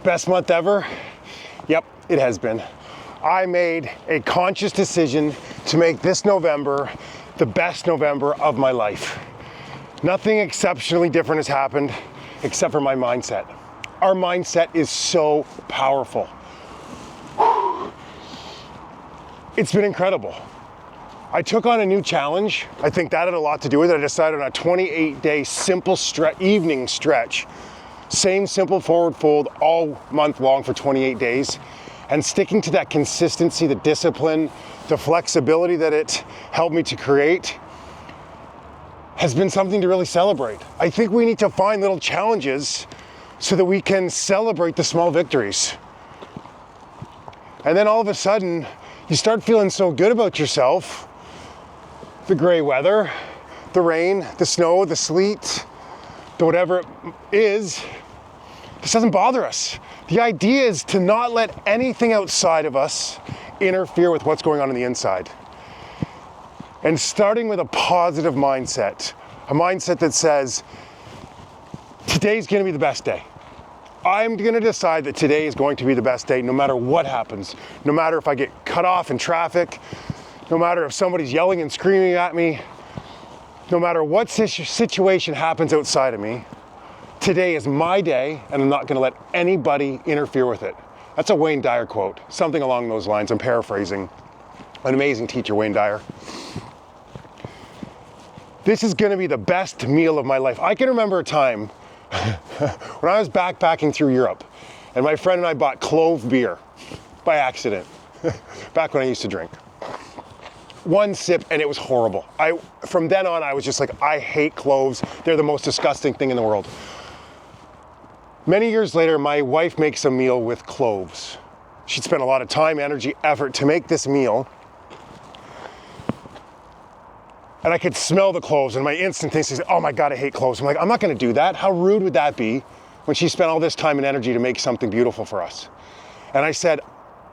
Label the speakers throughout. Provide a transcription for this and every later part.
Speaker 1: Best month ever? Yep, it has been. I made a conscious decision to make this November the best November of my life. Nothing exceptionally different has happened except for my mindset. Our mindset is so powerful. It's been incredible. I took on a new challenge. I think that had a lot to do with it. I decided on a 28-day simple evening stretch. Same simple forward fold all month long for 28 days. And sticking to that consistency, the discipline, the flexibility that it helped me to create has been something to really celebrate. I think we need to find little challenges so that we can celebrate the small victories. And then all of a sudden, you start feeling so good about yourself. The gray weather, the rain, the snow, the sleet, the whatever it is, this doesn't bother us. The idea is to not let anything outside of us interfere with what's going on the inside. And starting with a positive mindset, a mindset that says, today's gonna be the best day. I'm gonna decide that today is going to be the best day no matter what happens. No matter if I get cut off in traffic, no matter if somebody's yelling and screaming at me, no matter what situation happens outside of me, today is my day and I'm not gonna let anybody interfere with it. That's a Wayne Dyer quote, something along those lines. I'm paraphrasing an amazing teacher, Wayne Dyer. This is gonna be the best meal of my life. I can remember a time when I was backpacking through Europe and my friend and I bought clove beer by accident, back when I used to drink. One sip and it was horrible. From then on, I was just like, I hate cloves. They're the most disgusting thing in the world. Many years later, my wife makes a meal with cloves. She'd spent a lot of time, energy, effort to make this meal. And I could smell the cloves and my instant thing says, oh my God, I hate cloves. I'm like, I'm not gonna do that. How rude would that be when she spent all this time and energy to make something beautiful for us? And I said,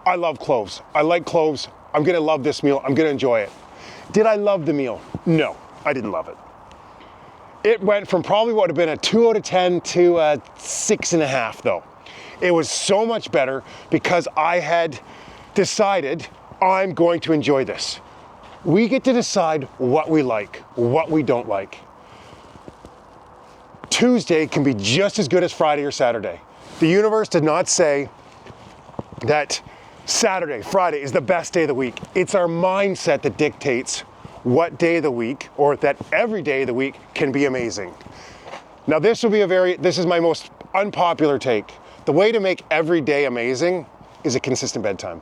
Speaker 1: I love cloves. I like cloves. I'm gonna love this meal. I'm gonna enjoy it. Did I love the meal? No, I didn't love it. It went from probably what would have been a 2 out of 10 to a 6.5 though. It was so much better because I had decided I'm going to enjoy this. We get to decide what we like, what we don't like. Tuesday can be just as good as Friday or Saturday. The universe did not say that Saturday, Friday is the best day of the week. It's our mindset that dictates what day of the week, or that every day of the week can be amazing. Now this is my most unpopular take. The way to make every day amazing is a consistent bedtime.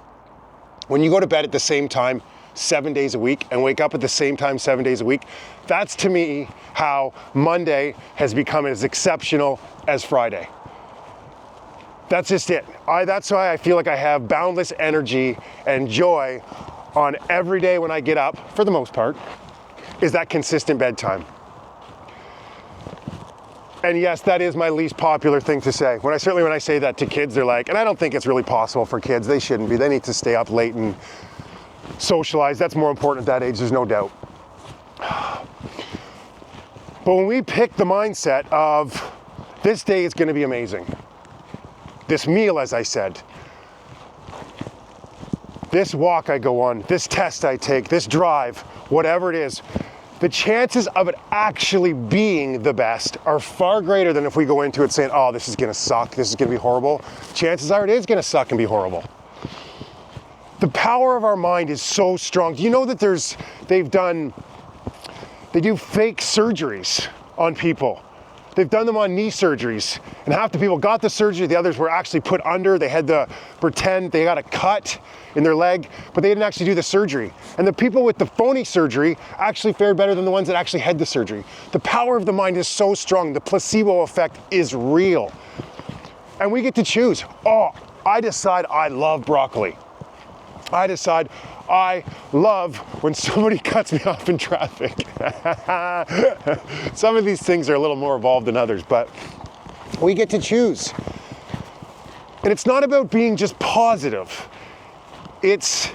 Speaker 1: When you go to bed at the same time 7 days a week and wake up at the same time 7 days a week, that's to me how Monday has become as exceptional as Friday. That's just it. That's why I feel like I have boundless energy and joy on every day when I get up, for the most part, is that consistent bedtime. And yes, that is my least popular thing to say. When I say that to kids, they're like, and I don't think it's really possible for kids. They shouldn't be. They need to stay up late and socialize. That's more important at that age, there's no doubt. But when we pick the mindset of this day is gonna be amazing, this meal, as I said, this walk I go on, this test I take, this drive, whatever it is, the chances of it actually being the best are far greater than if we go into it saying, oh, this is gonna suck, this is gonna be horrible. Chances are it is gonna suck and be horrible. The power of our mind is so strong. Do you know that they do fake surgeries on people? They've done them on knee surgeries, and half the people got the surgery, the others were actually put under. They had to pretend they got a cut in their leg, but they didn't actually do the surgery. And the people with the phony surgery actually fared better than the ones that actually had the surgery. The power of the mind is so strong. The placebo effect is real. And we get to choose. Oh, I decide I love broccoli. I decide I love when somebody cuts me off in traffic. Some of these things are a little more evolved than others, but we get to choose. And it's not about being just positive. It's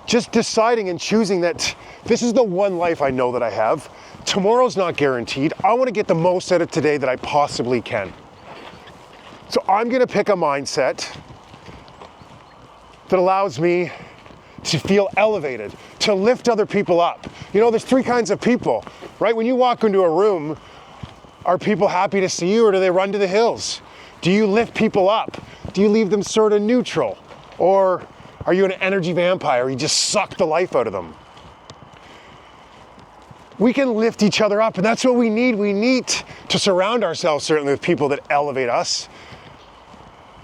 Speaker 1: just deciding and choosing that this is the one life I know that I have. Tomorrow's not guaranteed. I want to get the most out of today that I possibly can. So I'm gonna pick a mindset that allows me to feel elevated, to lift other people up. You know, there's three kinds of people, right? When you walk into a room, are people happy to see you or do they run to the hills? Do you lift people up? Do you leave them sort of neutral? Or are you an energy vampire? You just suck the life out of them? We can lift each other up, and that's what we need. We need to surround ourselves certainly with people that elevate us,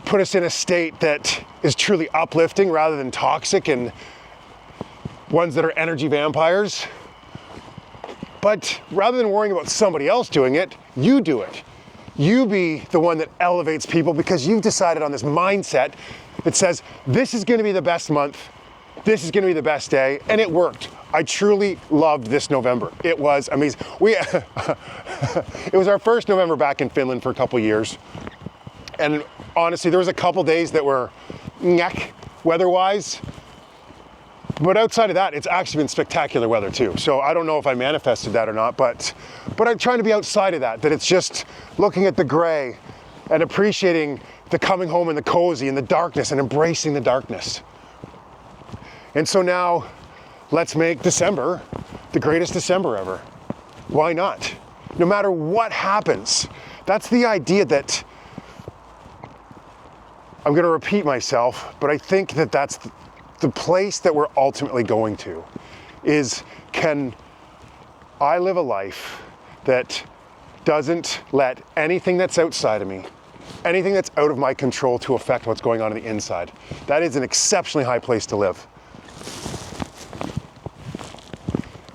Speaker 1: put us in a state that is truly uplifting rather than toxic and ones that are energy vampires. But rather than worrying about somebody else doing it, you do it. You be the one that elevates people because you've decided on this mindset that says, this is gonna be the best month, this is gonna be the best day, and it worked. I truly loved this November. It was amazing. It was our first November back in Finland for a couple years. And honestly, there was a couple days that were weather-wise. But outside of that, it's actually been spectacular weather too. So I don't know if I manifested that or not, but I'm trying to be outside of that it's just looking at the gray and appreciating the coming home and the cozy and the darkness and embracing the darkness. And so now let's make December the greatest December ever. Why not? No matter what happens, that's the idea that I'm gonna repeat myself, but I think that that's the place that we're ultimately going to is, can I live a life that doesn't let anything that's outside of me, anything that's out of my control to affect what's going on the inside? That is an exceptionally high place to live.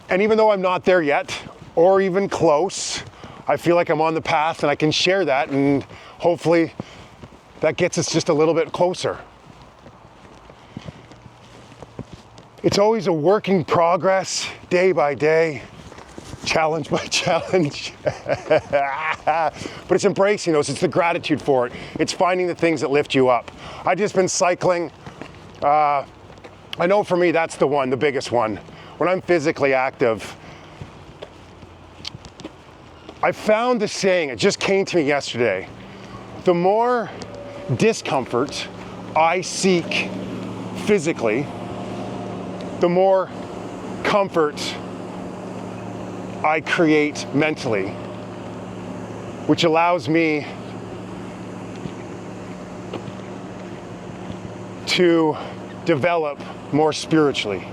Speaker 1: And even though I'm not there yet, or even close, I feel like I'm on the path and I can share that, and hopefully that gets us just a little bit closer. It's always a work in progress, day by day, challenge by challenge. But it's embracing those, it's the gratitude for it. It's finding the things that lift you up. I've just been cycling. I know for me, that's the biggest one. When I'm physically active, I found the saying, it just came to me yesterday. The more discomfort I seek physically, the more comfort I create mentally, which allows me to develop more spiritually.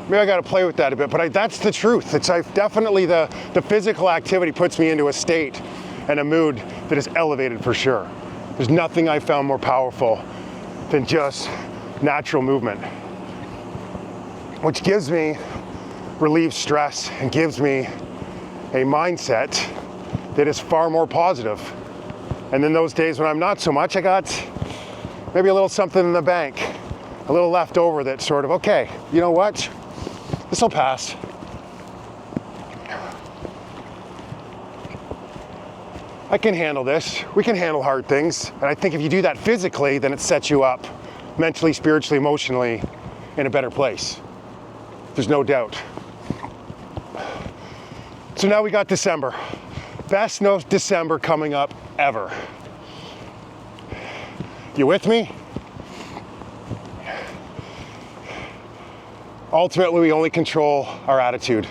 Speaker 1: Maybe I got to play with that a bit, but that's the truth. It's definitely the physical activity puts me into a state and a mood that is elevated for sure. There's nothing I found more powerful than just natural movement, which gives me relieves stress and gives me a mindset that is far more positive. And then those days when I'm not so much, I got maybe a little something in the bank, a little left over that sort of, okay, you know what? This will pass. I can handle this. We can handle hard things. And I think if you do that physically, then it sets you up mentally, spiritually, emotionally in a better place. There's no doubt. So now we got December. Best December coming up ever. You with me? Ultimately, we only control our attitude.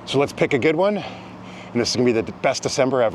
Speaker 1: So let's pick a good one, and this is gonna be the best December ever.